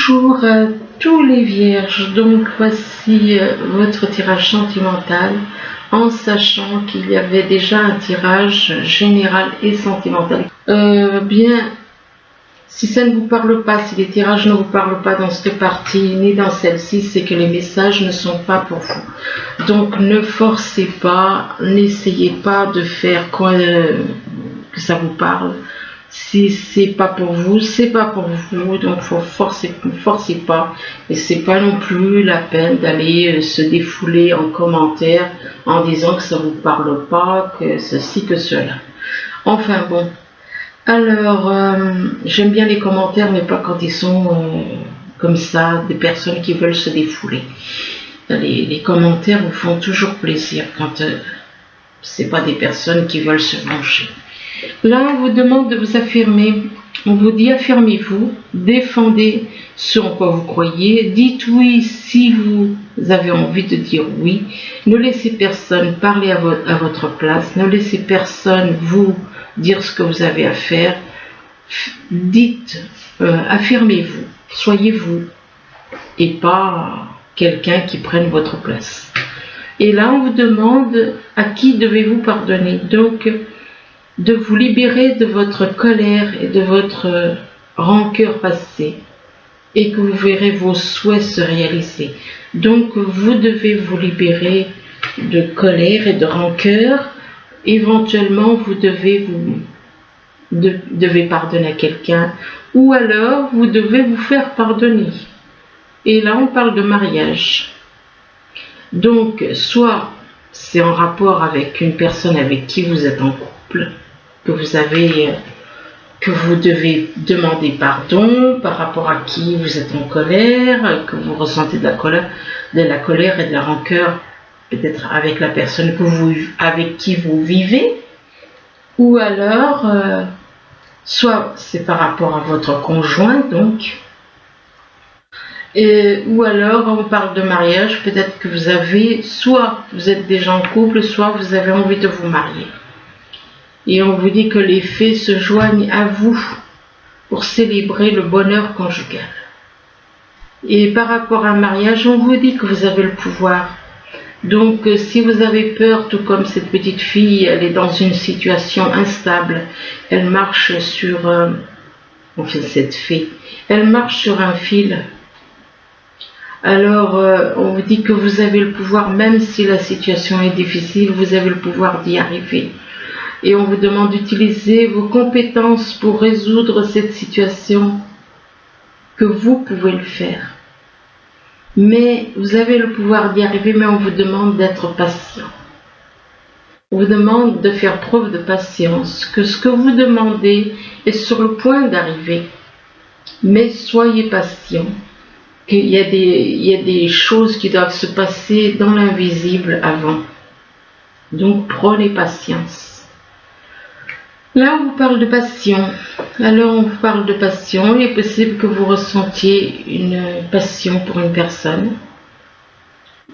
Bonjour à tous les vierges, donc voici votre tirage sentimental, en sachant qu'il y avait déjà un tirage général et sentimental. Bien, si ça ne vous parle pas, si les tirages ne vous parlent pas dans cette partie ni dans celle-ci, c'est que les messages ne sont pas pour vous. Donc ne forcez pas, n'essayez pas de faire quoi que ça vous parle. Si c'est pas pour vous, c'est pas pour vous, donc forcez pas, et c'est pas non plus la peine d'aller se défouler en commentaire en disant que ça vous parle pas, que ceci, que cela. Enfin bon, alors j'aime bien les commentaires, mais pas quand ils sont comme ça, des personnes qui veulent se défouler. Les commentaires vous font toujours plaisir quand c'est pas des personnes qui veulent se venger. Là, on vous demande de vous affirmer. On vous dit affirmez-vous, défendez ce en quoi vous croyez, dites oui si vous avez envie de dire oui, ne laissez personne parler à votre place, ne laissez personne vous dire ce que vous avez à faire. Dites, affirmez-vous, soyez vous et pas quelqu'un qui prenne votre place. Et là, on vous demande à qui devez-vous pardonner. Donc, de vous libérer de votre colère et de votre rancœur passée, et que vous verrez vos souhaits se réaliser. Donc vous devez vous libérer de colère et de rancœur. Éventuellement vous devez pardonner à quelqu'un, ou alors vous devez vous faire pardonner. Et là on parle de mariage. Donc soit c'est en rapport avec une personne avec qui vous êtes en couple, que vous devez demander pardon, par rapport à qui vous êtes en colère, que vous ressentez de la colère et de la rancœur, peut-être avec la personne avec qui vous vivez, ou alors, soit c'est par rapport à votre conjoint, donc, ou alors on parle de mariage, peut-être que soit vous êtes déjà en couple, soit vous avez envie de vous marier. Et on vous dit que les fées se joignent à vous pour célébrer le bonheur conjugal. Et par rapport à un mariage, on vous dit que vous avez le pouvoir. Donc si vous avez peur, tout comme cette petite fille, elle est dans une situation instable, elle marche sur, cette fée, elle marche sur un fil. Alors on vous dit que vous avez le pouvoir, même si la situation est difficile, vous avez le pouvoir d'y arriver. Et on vous demande d'utiliser vos compétences pour résoudre cette situation, que vous pouvez le faire. Mais vous avez le pouvoir d'y arriver, mais on vous demande d'être patient. On vous demande de faire preuve de patience, que ce que vous demandez est sur le point d'arriver. Mais soyez patient, qu'il y a des choses qui doivent se passer dans l'invisible avant. Donc prenez patience. Là, on vous parle de passion. Alors, on vous parle de passion. Il est possible que vous ressentiez une passion pour une personne.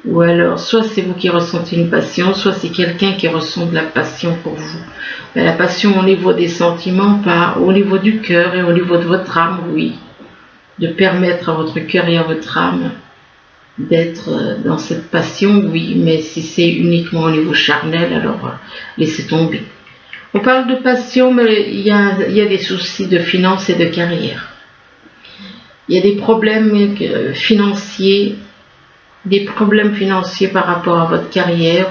Ou alors, soit c'est vous qui ressentez une passion, soit c'est quelqu'un qui ressent de la passion pour vous. Mais la passion au niveau des sentiments, pas au niveau du cœur et au niveau de votre âme, oui. De permettre à votre cœur et à votre âme d'être dans cette passion, oui. Mais si c'est uniquement au niveau charnel, alors laissez tomber. On parle de passion, mais il y a des soucis de finances et de carrière. Il y a des problèmes financiers par rapport à votre carrière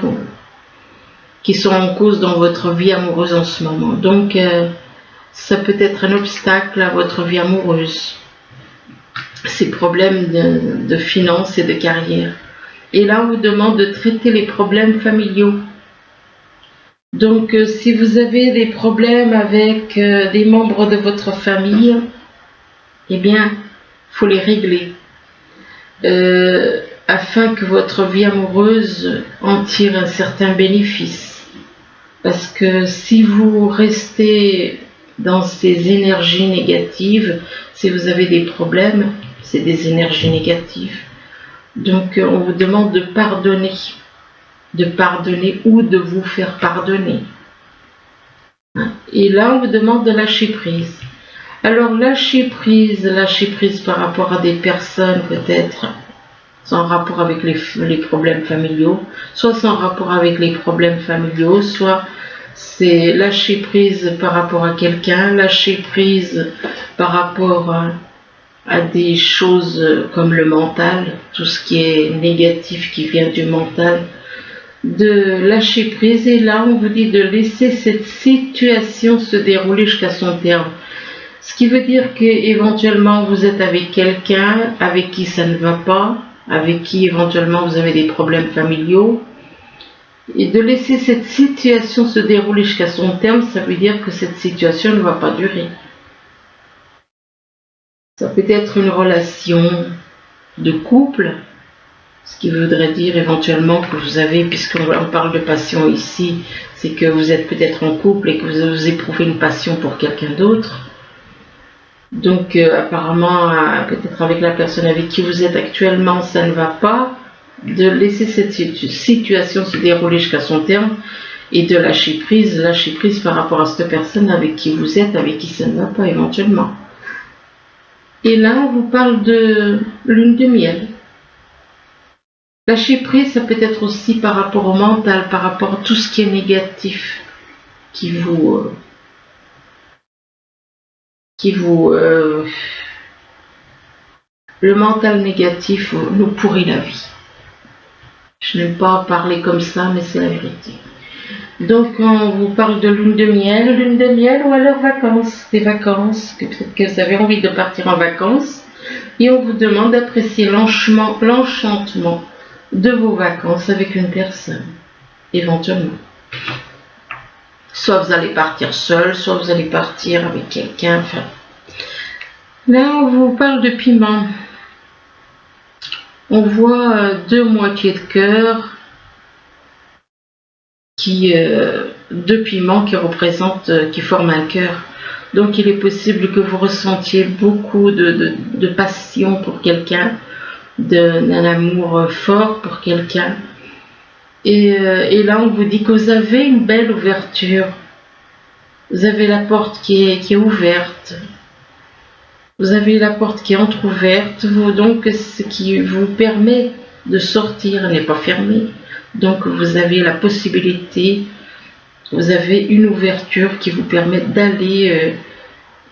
qui sont en cause dans votre vie amoureuse en ce moment. Donc, ça peut être un obstacle à votre vie amoureuse, ces problèmes de finances et de carrière. Et là, on vous demande de traiter les problèmes familiaux. Donc, si vous avez des problèmes avec des membres de votre famille, eh bien, il faut les régler afin que votre vie amoureuse en tire un certain bénéfice. Parce que si vous restez dans ces énergies négatives, si vous avez des problèmes, c'est des énergies négatives. Donc, on vous demande de pardonner ou de vous faire pardonner. Et là, on vous demande de lâcher prise. Alors lâcher prise par rapport à des personnes peut-être sans rapport avec les problèmes familiaux, soit sans rapport avec les problèmes familiaux, soit c'est lâcher prise par rapport à quelqu'un, lâcher prise par rapport à des choses comme le mental, tout ce qui est négatif qui vient du mental, de lâcher prise. Et là on vous dit de laisser cette situation se dérouler jusqu'à son terme. Ce qui veut dire qu'éventuellement vous êtes avec quelqu'un avec qui ça ne va pas, avec qui éventuellement vous avez des problèmes familiaux, et de laisser cette situation se dérouler jusqu'à son terme, ça veut dire que cette situation ne va pas durer. Ça peut être une relation de couple, ce qui voudrait dire éventuellement que vous avez, puisqu'on parle de passion ici, c'est que vous êtes peut-être en couple et que vous éprouvez une passion pour quelqu'un d'autre. Donc apparemment, peut-être avec la personne avec qui vous êtes actuellement, ça ne va pas, de laisser cette situation se dérouler jusqu'à son terme et de lâcher prise par rapport à cette personne avec qui vous êtes, avec qui ça ne va pas éventuellement. Et là, on vous parle de lune de miel. Lâcher prise, ça peut être aussi par rapport au mental, par rapport à tout ce qui est négatif qui vous le mental négatif nous pourrit la vie. Je n'aime pas parler comme ça, mais c'est la vérité. Donc on vous parle de lune de miel ou alors vacances, des vacances, que peut-être que vous avez envie de partir en vacances, et on vous demande d'apprécier l'enchantement de vos vacances avec une personne, éventuellement. Soit vous allez partir seul, soit vous allez partir avec quelqu'un. Enfin. Là, on vous parle de piment. On voit deux moitiés de cœur, deux piments qui forment un cœur. Donc, il est possible que vous ressentiez beaucoup de passion pour quelqu'un, d'un amour fort pour quelqu'un. Et là, on vous dit que vous avez une belle ouverture. Vous avez la porte qui est ouverte. Vous avez la porte qui est entrouverte. Donc, ce qui vous permet de sortir n'est pas fermé. Donc, vous avez la possibilité, vous avez une ouverture qui vous permet d'aller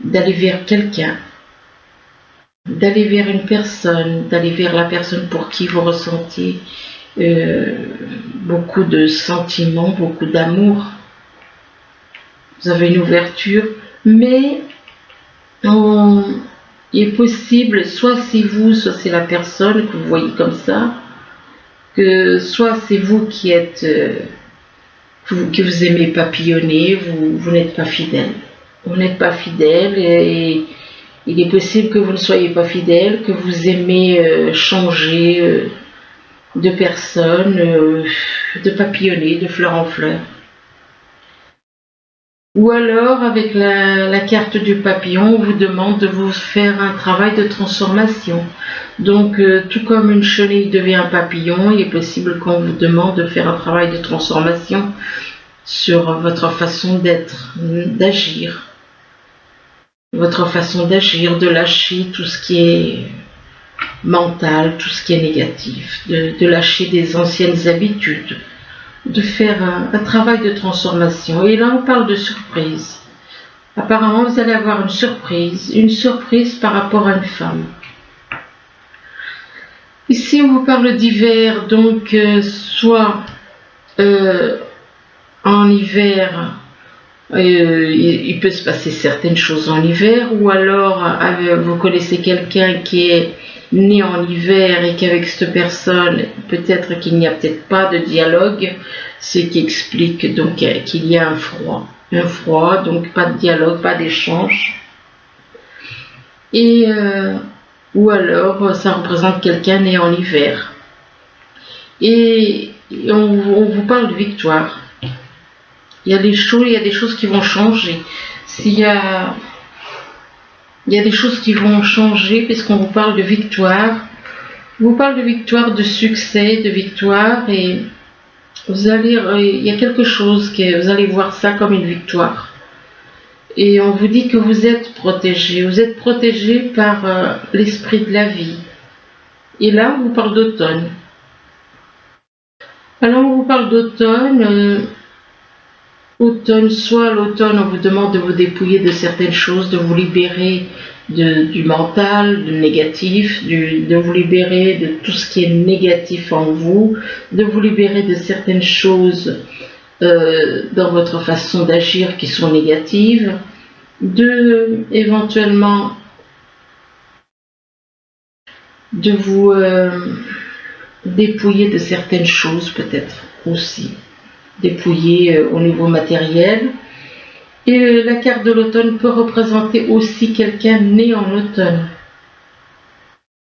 vers quelqu'un, d'aller vers une personne, d'aller vers la personne pour qui vous ressentiez beaucoup de sentiments, beaucoup d'amour. Vous avez une ouverture, mais il est possible, soit c'est vous, soit c'est la personne que vous voyez comme ça, que soit c'est vous qui êtes, que vous aimez papillonner, vous n'êtes pas fidèle. Vous n'êtes pas fidèle et il est possible que vous ne soyez pas fidèle, que vous aimez changer de personne, de papillonner, de fleur en fleur. Ou alors, avec la carte du papillon, on vous demande de vous faire un travail de transformation. Donc, tout comme une chenille devient un papillon, il est possible qu'on vous demande de faire un travail de transformation sur votre façon d'être, d'agir. Votre façon d'agir, de lâcher tout ce qui est mental, tout ce qui est négatif, de lâcher des anciennes habitudes, de faire un travail de transformation. Et là, on parle de surprise. Apparemment, vous allez avoir une surprise par rapport à une femme. Ici, on vous parle d'hiver, donc soit en hiver, il peut se passer certaines choses en hiver, ou alors vous connaissez quelqu'un qui est né en hiver et qu'avec cette personne, peut-être qu'il n'y a peut-être pas de dialogue, ce qui explique donc qu'il y a un froid, donc pas de dialogue, pas d'échange. Et ou alors ça représente quelqu'un né en hiver. Et on vous parle de victoire. Il y a des choses qui vont changer. Il y a des choses qui vont changer puisqu'on vous parle de victoire. On vous parle de victoire, de succès, de victoire, et il y a quelque chose que vous allez voir ça comme une victoire. Et on vous dit que vous êtes protégé. Vous êtes protégé par l'esprit de la vie. Et là, on vous parle d'automne. Alors, on vous parle d'automne. Automne, soit l'automne, on vous demande de vous dépouiller de certaines choses, de vous libérer du mental, du négatif, de vous libérer de tout ce qui est négatif en vous, de vous libérer de certaines choses dans votre façon d'agir qui sont négatives, de éventuellement de vous dépouiller de certaines choses peut-être aussi, dépouiller au niveau matériel. Et la carte de l'automne peut représenter aussi quelqu'un né en automne.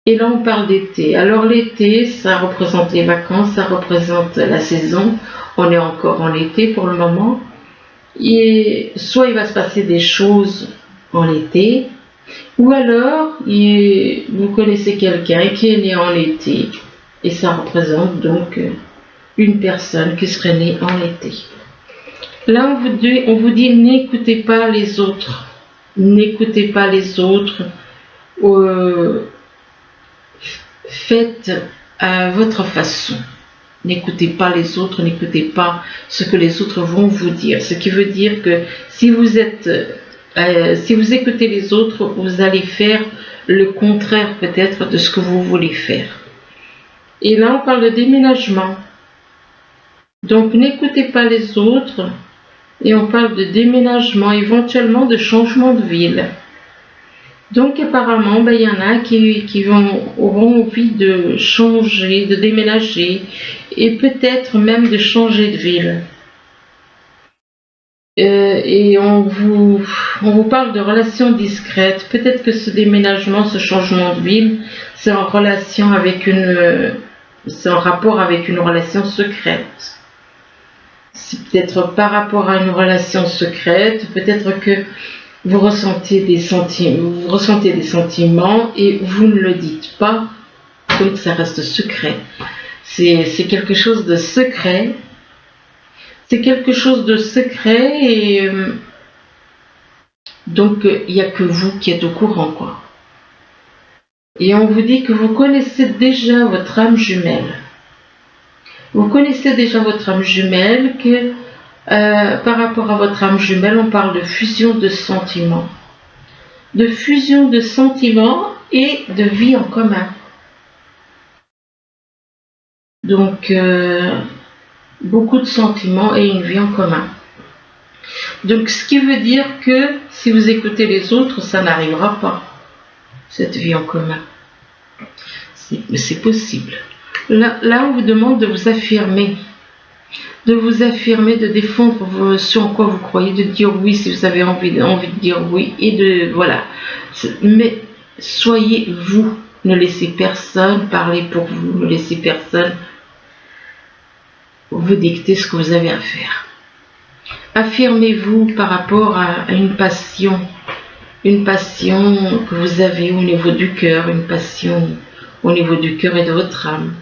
Et là on parle d'été. Alors l'été, ça représente les vacances, ça représente la saison. On est encore en été pour le moment. Et soit il va se passer des choses en été, ou alors vous connaissez quelqu'un qui est né en été. Et ça représente donc une personne qui serait née en été. Là, on vous dit n'écoutez pas les autres. N'écoutez pas les autres. Faites à votre façon. N'écoutez pas les autres, n'écoutez pas ce que les autres vont vous dire. Ce qui veut dire que si vous écoutez les autres, vous allez faire le contraire peut-être de ce que vous voulez faire. Et là, on parle de déménagement. Donc, n'écoutez pas les autres. Et on parle de déménagement, éventuellement de changement de ville. Donc apparemment, il y en a qui auront envie de changer, de déménager et peut-être même de changer de ville. Et on vous parle de relations discrètes. Peut-être que ce déménagement, ce changement de ville, c'est en rapport avec une relation secrète. C'est peut-être par rapport à une relation secrète, peut-être que vous ressentez des sentiments et vous ne le dites pas, donc ça reste secret. C'est quelque chose de secret. C'est quelque chose de secret et donc il n'y a que vous qui êtes au courant, quoi. Et on vous dit que vous connaissez déjà votre âme jumelle. Vous connaissez déjà votre âme jumelle, que par rapport à votre âme jumelle, on parle de fusion de sentiments. De fusion de sentiments et de vie en commun. Donc, beaucoup de sentiments et une vie en commun. Donc, ce qui veut dire que si vous écoutez les autres, ça n'arrivera pas, cette vie en commun. C'est possible. Là, on vous demande de vous affirmer, de défendre ce en quoi vous croyez, de dire oui si vous avez envie de dire oui, et voilà. Mais soyez vous, ne laissez personne parler pour vous, ne laissez personne vous dicter ce que vous avez à faire. Affirmez-vous par rapport à une passion que vous avez au niveau du cœur, une passion au niveau du cœur et de votre âme.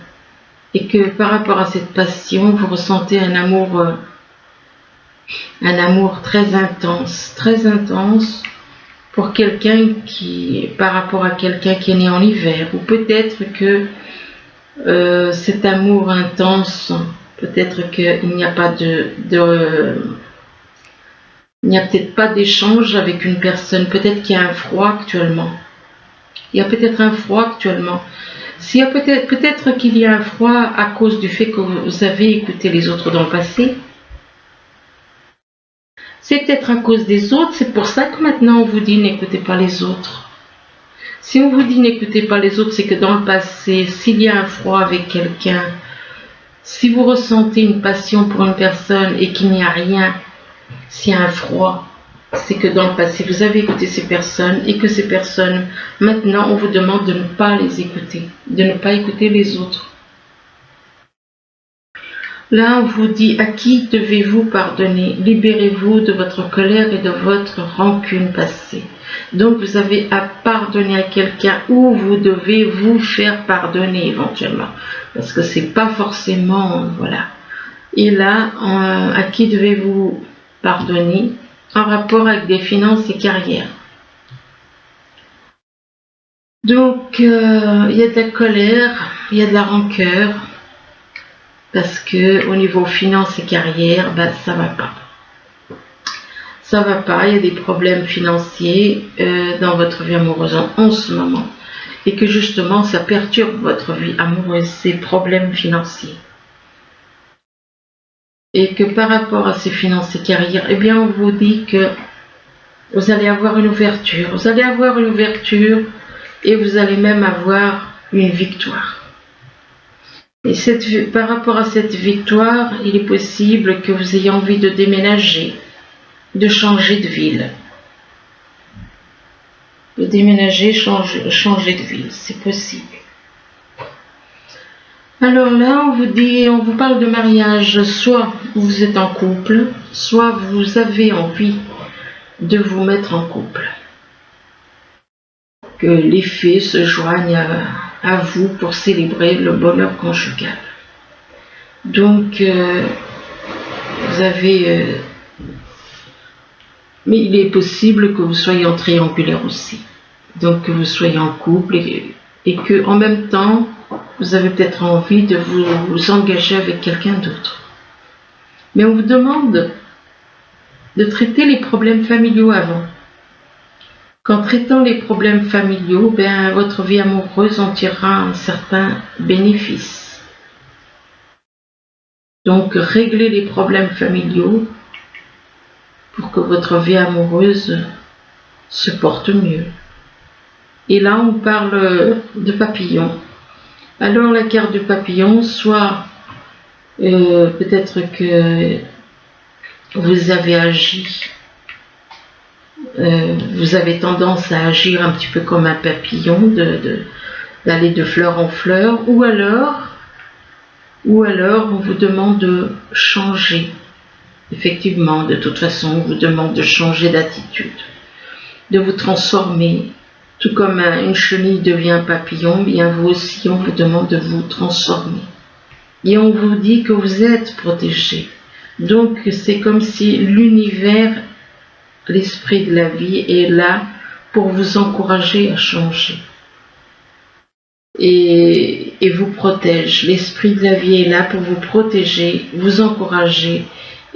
Et que par rapport à cette passion, vous ressentez un amour très intense pour par rapport à quelqu'un qui est né en hiver. Ou peut-être que cet amour intense, peut-être qu'il n'y a pas il n'y a peut-être pas d'échange avec une personne. Peut-être qu'il y a un froid actuellement. Il y a peut-être un froid actuellement. Peut-être qu'il y a un froid à cause du fait que vous avez écouté les autres dans le passé. C'est peut-être à cause des autres. C'est pour ça que maintenant on vous dit n'écoutez pas les autres. Si on vous dit n'écoutez pas les autres, c'est que dans le passé, s'il y a un froid avec quelqu'un, si vous ressentez une passion pour une personne et qu'il n'y a rien, s'il y a un froid, c'est que dans le passé, vous avez écouté ces personnes et que ces personnes, maintenant, on vous demande de ne pas les écouter, de ne pas écouter les autres. Là, on vous dit à qui devez-vous pardonner? Libérez-vous de votre colère et de votre rancune passée. Donc, vous avez à pardonner à quelqu'un ou vous devez vous faire pardonner éventuellement. Parce que c'est pas forcément, voilà. Et là, à qui devez-vous pardonner? en rapport avec des finances et carrières. Donc, il y a de la colère, il y a de la rancœur, parce que au niveau finances et carrières, ça va pas. Ça va pas, il y a des problèmes financiers dans votre vie amoureuse en ce moment. Et que justement, ça perturbe votre vie amoureuse, ces problèmes financiers. Et que par rapport à ces finances et carrières, eh bien, on vous dit que vous allez avoir une ouverture. Vous allez avoir une ouverture et vous allez même avoir une victoire. Et par rapport à cette victoire, il est possible que vous ayez envie de déménager, de changer de ville. De déménager, changer de ville, c'est possible. Alors là, on vous parle de mariage, soit vous êtes en couple, soit vous avez envie de vous mettre en couple. Que les fées se joignent à vous pour célébrer le bonheur conjugal. Donc, vous avez... mais il est possible que vous soyez en triangulaire aussi. Donc, que vous soyez en couple et que en même temps, vous avez peut-être envie de vous engager avec quelqu'un d'autre. Mais on vous demande de traiter les problèmes familiaux avant. Qu'en traitant les problèmes familiaux, votre vie amoureuse en tirera un certain bénéfice. Donc, réglez les problèmes familiaux pour que votre vie amoureuse se porte mieux. Et là, on parle de papillon. Alors, la carte du papillon, soit peut-être que vous avez agi, vous avez tendance à agir un petit peu comme un papillon, d'aller de fleur en fleur, ou alors on vous demande de changer. Effectivement, de toute façon, on vous demande de changer d'attitude, de vous transformer. Tout comme une chenille devient un papillon, bien vous aussi, on vous demande de vous transformer. Et on vous dit que vous êtes protégé. Donc, c'est comme si l'univers, l'esprit de la vie est là pour vous encourager à changer. Et vous protège. L'esprit de la vie est là pour vous protéger, vous encourager.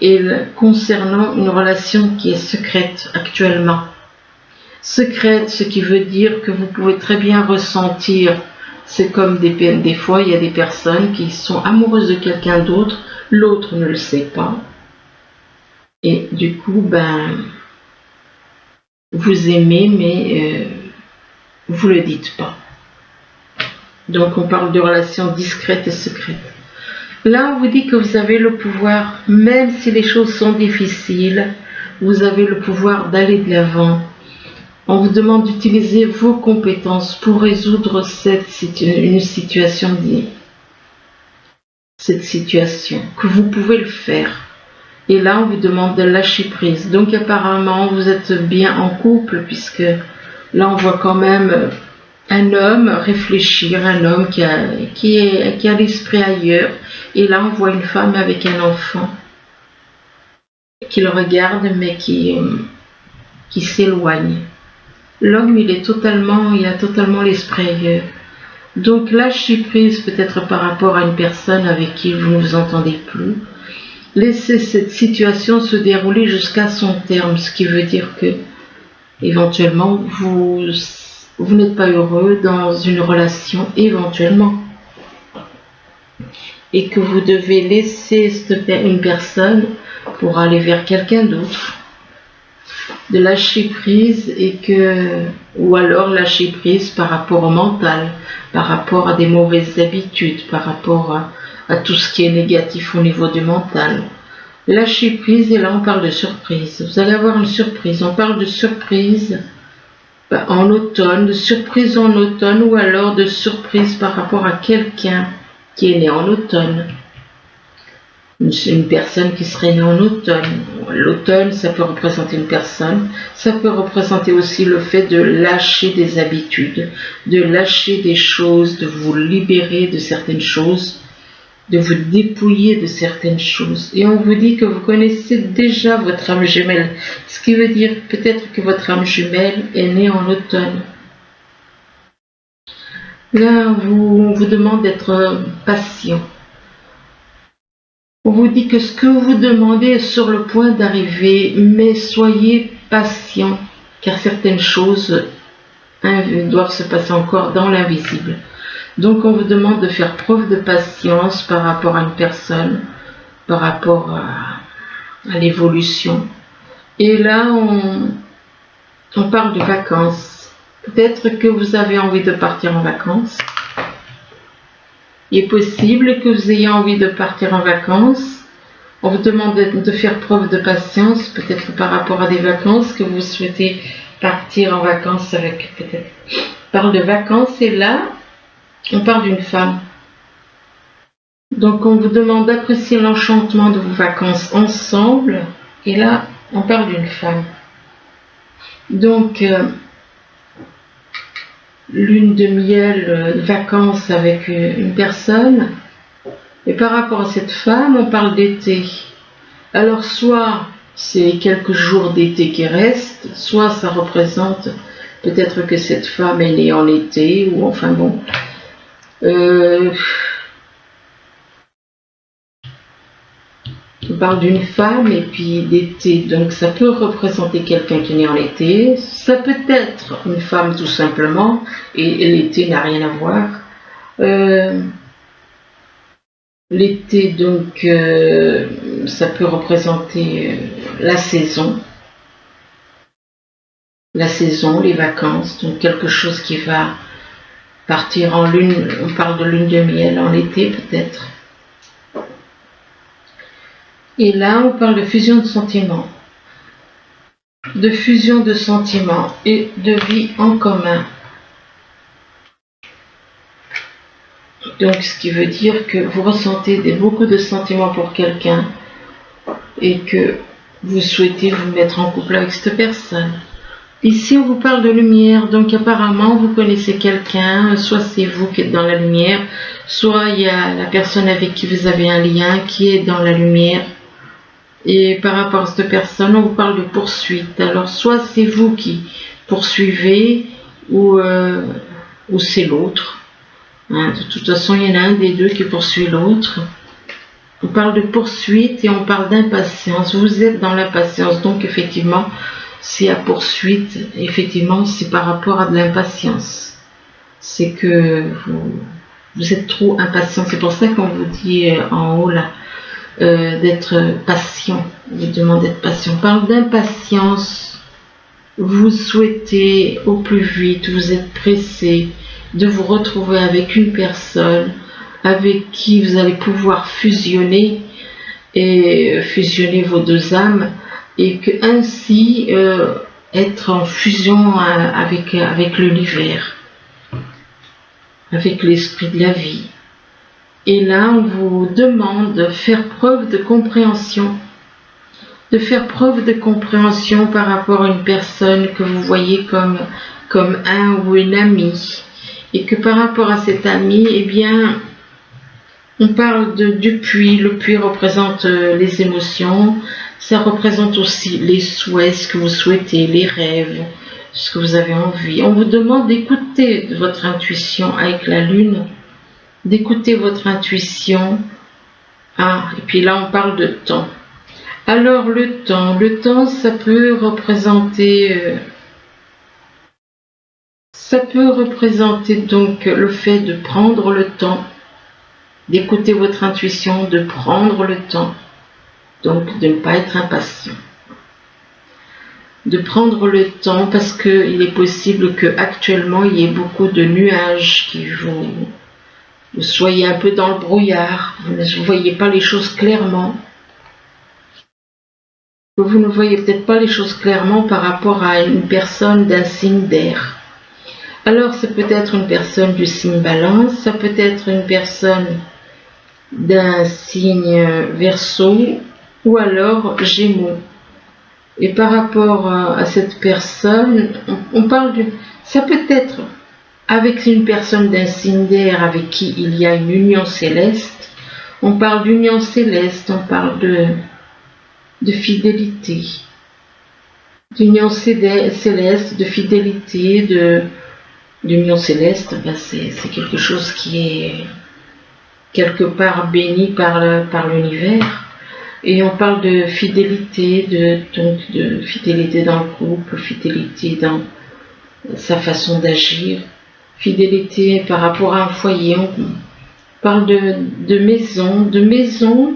Et concernant une relation qui est secrète actuellement. Secrète, ce qui veut dire que vous pouvez très bien ressentir, c'est comme des fois, il y a des personnes qui sont amoureuses de quelqu'un d'autre, l'autre ne le sait pas. Et du coup, vous aimez, mais vous ne le dites pas. Donc, on parle de relations discrètes et secrètes. Là, on vous dit que vous avez le pouvoir, même si les choses sont difficiles, vous avez le pouvoir d'aller de l'avant. On vous demande d'utiliser vos compétences pour résoudre cette situation, que vous pouvez le faire. Et là, on vous demande de lâcher prise. Donc, apparemment, vous êtes bien en couple, puisque là, on voit quand même un homme réfléchir, un homme qui a l'esprit ailleurs. Et là, on voit une femme avec un enfant qui le regarde, mais qui s'éloigne. L'homme, il a totalement l'esprit ailleurs. Donc, lâchez prise peut-être par rapport à une personne avec qui vous ne vous entendez plus. Laissez cette situation se dérouler jusqu'à son terme, ce qui veut dire que, éventuellement, vous n'êtes pas heureux dans une relation, éventuellement. Et que vous devez laisser une personne pour aller vers quelqu'un d'autre. De lâcher prise ou alors lâcher prise par rapport au mental, par rapport à des mauvaises habitudes, par rapport à tout ce qui est négatif au niveau du mental. Lâcher prise, et là on parle de surprise. Vous allez avoir une surprise. On parle de surprise en automne, ou alors de surprise par rapport à quelqu'un qui est né en automne. Une personne qui serait née en automne. L'automne, ça peut représenter une personne, ça peut représenter aussi le fait de lâcher des habitudes, de lâcher des choses, de vous libérer de certaines choses de vous dépouiller de certaines choses. Et on vous dit que vous connaissez déjà votre âme jumelle, ce qui veut dire peut-être que votre âme jumelle est née en automne. Là, on vous demande d'être patient. On vous dit que ce que vous demandez est sur le point d'arriver, mais soyez patient, car certaines choses doivent se passer encore dans l'invisible. Donc on vous demande de faire preuve de patience par rapport à une personne, par rapport à l'évolution. Et là, on parle de vacances. Peut-être que vous avez envie de partir en vacances. Il est possible que vous ayez envie de partir en vacances. On vous demande de faire preuve de patience, peut-être par rapport à des vacances que vous souhaitez partir en vacances avec, peut-être. On parle de vacances et là, on parle d'une femme. Donc on vous demande d'apprécier l'enchantement de vos vacances ensemble et là, on parle d'une femme. Donc, lune de miel, vacances avec une personne. Et par rapport à cette femme, on parle d'été. Alors soit c'est quelques jours d'été qui restent, soit ça représente peut-être que cette femme est née en été, ou enfin bon. On parle d'une femme et puis d'été, donc ça peut représenter quelqu'un qui est né en été, ça peut être une femme tout simplement, et l'été n'a rien à voir. L'été, donc, ça peut représenter la saison, les vacances, donc quelque chose qui va partir en lune, on parle de lune de miel en été peut-être. Et là, on parle de fusion de sentiments, et de vie en commun. Donc, ce qui veut dire que vous ressentez beaucoup de sentiments pour quelqu'un et que vous souhaitez vous mettre en couple avec cette personne. Ici, on vous parle de lumière, donc apparemment, vous connaissez quelqu'un, soit c'est vous qui êtes dans la lumière, soit il y a la personne avec qui vous avez un lien qui est dans la lumière. Et par rapport à cette personne, on vous parle de poursuite. Alors, soit c'est vous qui poursuivez, ou c'est l'autre. Hein, de toute façon, il y en a un des deux qui poursuit l'autre. On parle de poursuite et on parle d'impatience. Vous êtes dans l'impatience, donc effectivement, c'est à poursuite. Effectivement, c'est par rapport à de l'impatience. C'est que vous êtes trop impatient. C'est pour ça qu'on vous dit en haut là, d'être patient. On vous demande d'être patient. On parle d'impatience. Vous souhaitez au plus vite, vous êtes pressé de vous retrouver avec une personne avec qui vous allez pouvoir fusionner vos deux âmes et que ainsi être en fusion avec l'univers, avec l'esprit de la vie. Et là, on vous demande de faire preuve de compréhension. Par rapport à une personne que vous voyez comme un ou une amie. Et que par rapport à cet ami, eh bien, on parle du puits. Le puits représente les émotions. Ça représente aussi les souhaits, ce que vous souhaitez, les rêves, ce que vous avez envie. On vous demande d'écouter votre intuition avec la lune. D'écouter votre intuition. Et puis là, on parle de temps. Alors, le temps, ça peut représenter donc le fait de prendre le temps, d'écouter votre intuition, de prendre le temps, donc de ne pas être impatient. De prendre le temps parce qu'il est possible qu'actuellement il y ait beaucoup de nuages qui vous soyez un peu dans le brouillard, vous ne voyez pas les choses clairement. Vous ne voyez peut-être pas les choses clairement par rapport à une personne d'un signe d'air. Alors, c'est peut-être une personne du signe Balance, ça peut être une personne d'un signe Verseau ou alors Gémeaux. Et par rapport à cette personne, on parle ça peut être avec une personne d'un signe d'air avec qui il y a une union céleste, On parle d'union céleste, on parle de fidélité. D'union céleste, de fidélité, d'union céleste, c'est quelque chose qui est quelque part béni par l'univers. Et on parle de fidélité, donc de fidélité dans le couple, fidélité dans sa façon d'agir, fidélité par rapport à un foyer. On parle de maison,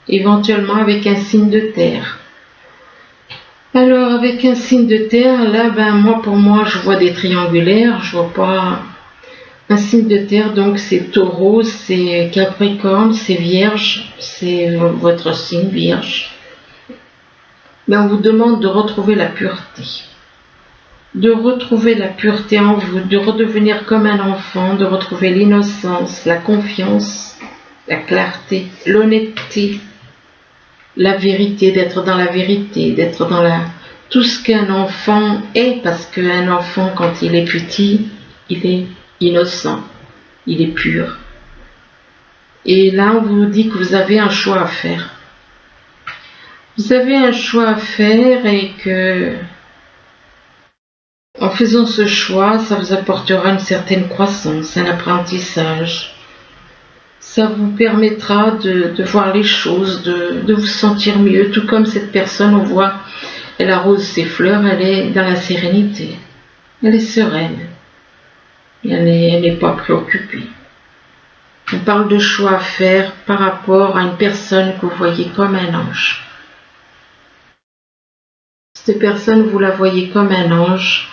éventuellement avec un signe de terre. Alors avec un signe de terre, là, pour moi, je vois des triangulaires, je vois pas un signe de terre, donc c'est Taureau, c'est Capricorne, c'est Vierge, c'est votre signe Vierge. On vous demande de retrouver la pureté. De retrouver la pureté en vous, de redevenir comme un enfant, de retrouver l'innocence, la confiance, la clarté, l'honnêteté, la vérité, d'être dans la vérité, d'être dans tout ce qu'un enfant est, parce qu'un enfant, quand il est petit, il est innocent, il est pur. Et là, on vous dit que vous avez un choix à faire. Vous avez un choix à faire et que, en faisant ce choix, ça vous apportera une certaine croissance, un apprentissage. Ça vous permettra de voir les choses, de vous sentir mieux, tout comme cette personne, on voit, elle arrose ses fleurs, elle est dans la sérénité, elle est sereine, elle n'est pas préoccupée. On parle de choix à faire par rapport à une personne que vous voyez comme un ange. Cette personne, vous la voyez comme un ange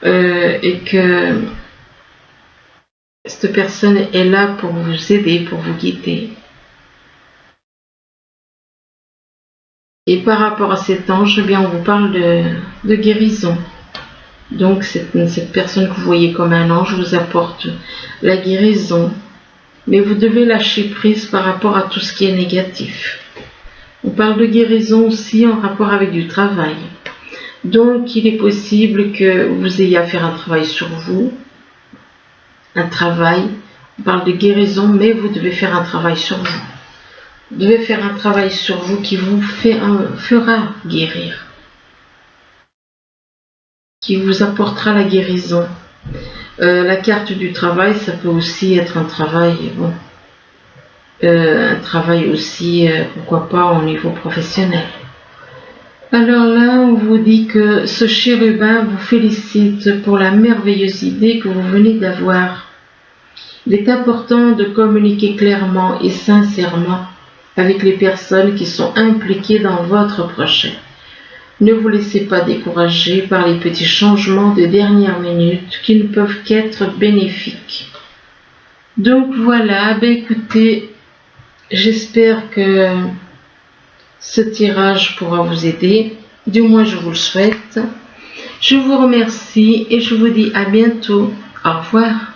et que cette personne est là pour vous aider, pour vous guider. Et par rapport à cet ange, on vous parle de guérison. Donc cette personne que vous voyez comme un ange vous apporte la guérison. Mais vous devez lâcher prise par rapport à tout ce qui est négatif. On parle de guérison aussi en rapport avec du travail. Donc il est possible que vous ayez à faire un travail sur vous. Un travail, on parle de guérison, mais vous devez faire un travail sur vous. Vous devez faire un travail sur vous qui vous fera guérir, qui vous apportera la guérison. La carte du travail, ça peut aussi être un travail, aussi, pourquoi pas au niveau professionnel. Alors là, on vous dit que ce chérubin vous félicite pour la merveilleuse idée que vous venez d'avoir. Il est important de communiquer clairement et sincèrement avec les personnes qui sont impliquées dans votre projet. Ne vous laissez pas décourager par les petits changements de dernière minute qui ne peuvent qu'être bénéfiques. Donc voilà, écoutez, j'espère que ce tirage pourra vous aider. Du moins, je vous le souhaite. Je vous remercie et je vous dis à bientôt. Au revoir.